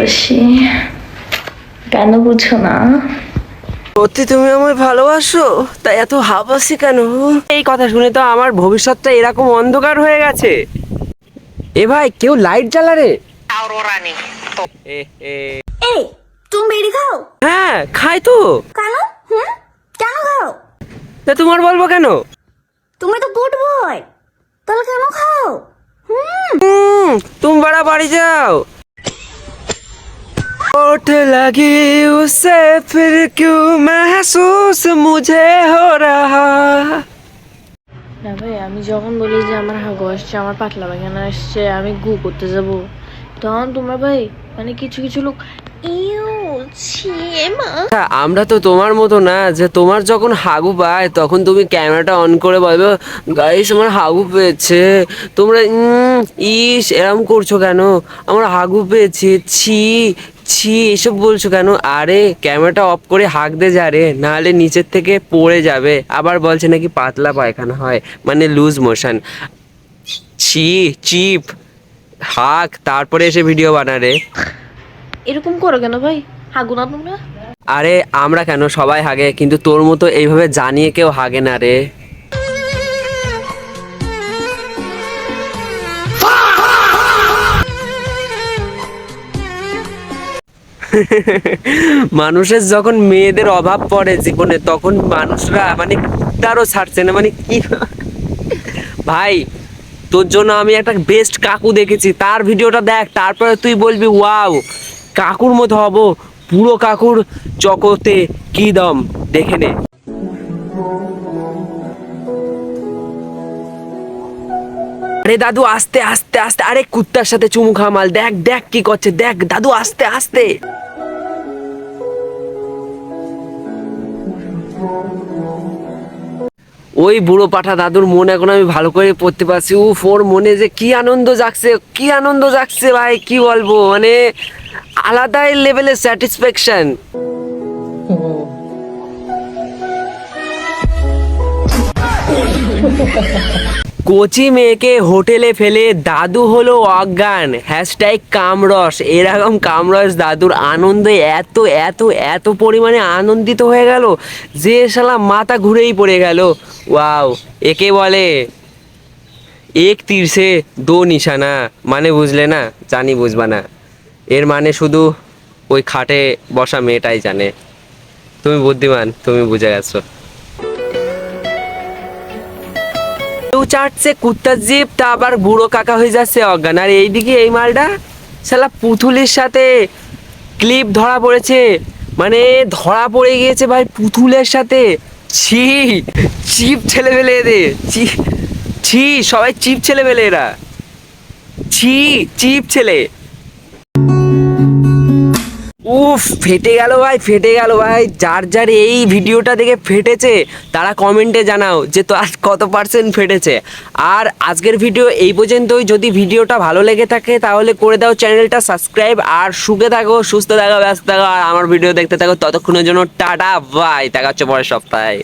ভালোবাসি, কেন বুঝো না? সত্যি তুমি আমায় ভালোবাসো? তাই এত হাবাসি কেন? এই কথা শুনে তো আমার ভবিষ্যৎটা এরকম অন্ধকার হয়ে গেছে। এ ভাই, কেউ লাইট জ্বালা রে। এ, এ। এই, তুমি বিড়ি খাও? হ্যাঁ, খাই তো। কেন? কেন খাও? তা তোমার বলবো কেন? তুমি তো গুড বয়, তাহলে কেন খাও? तुम बड़ा बाड़ी जाओ। होठ लगी उसे फिर क्यों महसूस मुझे हो रहा। না ভাই, আমি যখন বলি যে আমার হাগু আসছে, আমার পাতলা পায়খানা আসছে, আমি গু করতে যাব, তখন তোমরা ভাই মানে কিছু কিছু লোক ইউ ছি মা। আমরা তো তোমার মতো না যে তোমার যখন হাগু পায় তখন তুমি ক্যামেরাটা অন করে বলবে গাইস আমার হাগু পেয়েছে। তোমরা ইস এরম করছো কেন? আমার হাগু পেয়েছে, ছি ছি এসব বলছো কেন? আরে ক্যামেরাটা অফ করে হাঁক দে যা রে, নাহলে নিচের থেকে পড়ে যাবে। আবার বলছে নাকি পাতলা পায়খানা হয়, মানে লুজ মোশন। ছি চিপ হাঁক, তারপরে এসে ভিডিও বানা রে। এরকম করো কেন ভাই? হাগু না তোমরা? আরে আমরা কেন, সবাই হাগে, কিন্তু তোর মতো এইভাবে জানিয়ে কেউ হাগে না রে। মানুষের যখন মেয়েদের অভাব পড়ে জীবনে, তখন মানুষরা মানে তারও ছাড়ছে না, মানে কি ভাই। তোর জন্য আমি একটা বেস্ট কাকু দেখেছি, তার ভিডিওটা দেখ, তারপরে তুই বলবি ওয়াও কাকুর মতো হব। পুরো কাকুর চকোতে কি দম, দেখে নে। আরে দাদু আস্তে আস্তে আস্তে, আরে কুত্তার সাথে চুমু খামাল, দেখ দেখ কি করছে, দেখ দাদু আস্তে আস্তে। ওই বুড়ো পাঠা দাদুর মন এখন আমি ভালো করে পড়তে পারছি। উফ, ওর মনে যে কি আনন্দ জাগছে, কি আনন্দ জাগছে ভাই, কি বলবো, মানে আলাদাই লেভেলের স্যাটিসফ্যাকশন। কোচি মেয়েকে হোটেলে ফেলে দাদু হলো অজ্ঞান, হ্যাশট্যাগ কামরস। এরকম কামরস দাদুর আনন্দে এত এত এত পরিমাণে আনন্দিত হয়ে গেল যে শালা মাথা ঘুরেই পড়ে গেল। ওয়াও, একে বলে এক তীর সে দো নিশানা, মানে বুঝলে না? জানি বুঝবা না, এর মানে শুধু ওই খাটে বসা মেয়েটাই জানে। তুমি বুদ্ধিমান, তুমি বুঝে গেছো। চাটছে কুত্তার জিপ, তা আবার বুড়ো কাকা হয়ে যাচ্ছে অজ্ঞান। আর এইদিকে এই মালটা শালা পুতুলের সাথে ক্লিপ ধরা পড়েছে, মানে ধরা পড়ে গিয়েছে ভাই পুতুলের সাথে। ছি চিপ ছেলে পেলে এদের, ছি ছি, সবাই চিপ ছেলে পেলে এরা, ছি চিপ ছেলে। উফ, ফেটে গেল ভাই, ফেটে গেল ভাই। যার যার এই ভিডিওটা দেখে ফেটেছে তারা কমেন্টে জানাও যে তো আজ কত পার্সেন্ট ফেটেছে। আর আজকের ভিডিও এই পর্যন্তই। যদি ভিডিওটা ভালো লেগে থাকে তাহলে করে দাও চ্যানেলটা সাবস্ক্রাইব। আর সুখে থাকো, সুস্থ থাকো, ব্যস্ত থাকো, আর আমার ভিডিও দেখতে থাকো। ততক্ষণের জন্য টাটা বাই, দেখা হচ্ছে পরের সপ্তাহে।